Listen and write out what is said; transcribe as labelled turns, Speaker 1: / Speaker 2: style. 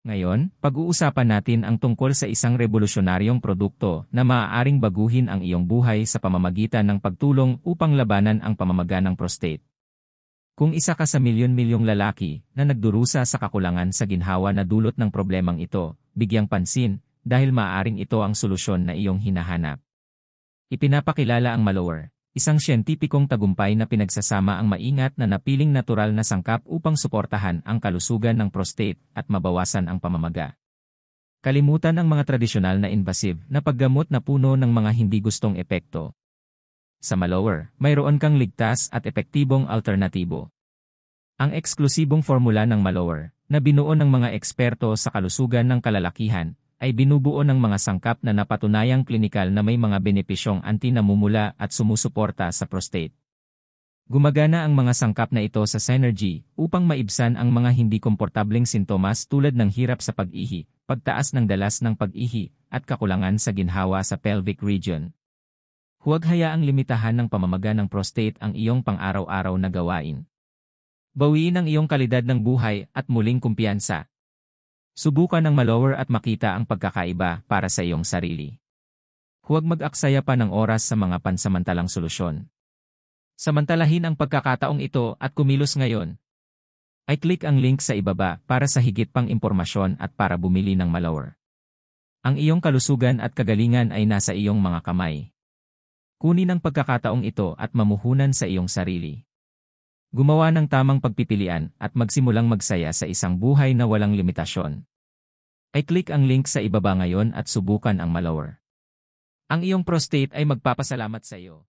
Speaker 1: Ngayon, pag-uusapan natin ang tungkol sa isang revolusyonaryong produkto na maaaring baguhin ang iyong buhay sa pamamagitan ng pagtulong upang labanan ang pamamaga ng prostate. Kung isa ka sa milyon-milyong lalaki na nagdurusa sa kakulangan sa ginhawa na dulot ng problemang ito, bigyang pansin dahil maaaring ito ang solusyon na iyong hinahanap. Ipinapakilala ang Malower, isang siyentipikong tagumpay na pinagsasama ang maingat na napiling natural na sangkap upang suportahan ang kalusugan ng prostate at mabawasan ang pamamaga. Kalimutan ang mga tradisyonal na invasive na paggamot na puno ng mga hindi gustong epekto. Sa Malower, mayroon kang ligtas at epektibong alternatibo. Ang eksklusibong formula ng Malower, na binuo ng mga eksperto sa kalusugan ng kalalakihan, ay binubuo ng mga sangkap na napatunayang klinikal na may mga benepisyong anti-namumula at sumusuporta sa prostate. Gumagana ang mga sangkap na ito sa Synergy upang maibsan ang mga hindi komportableng sintomas tulad ng hirap sa pag-ihi, pagtaas ng dalas ng pag-ihi, at kakulangan sa ginhawa sa pelvic region. Huwag hayaang limitahan ng pamamaga ng prostate ang iyong pang-araw-araw na gawain. Bawiin ang iyong kalidad ng buhay at muling kumpiyansa. Subukan ang Malower at makita ang pagkakaiba para sa iyong sarili. Huwag mag-aksaya pa ng oras sa mga pansamantalang solusyon. Samantalahin ang pagkakataong ito at kumilos ngayon. I-click ang link sa ibaba para sa higit pang impormasyon at para bumili ng Malower. Ang iyong kalusugan at kagalingan ay nasa iyong mga kamay. Kunin ang pagkakataong ito at mamuhunan sa iyong sarili. Gumawa ng tamang pagpipilian at magsimulang magsaya sa isang buhay na walang limitasyon. I-click ang link sa ibaba ngayon at subukan ang Malower. Ang iyong prostate ay magpapasalamat sa iyo.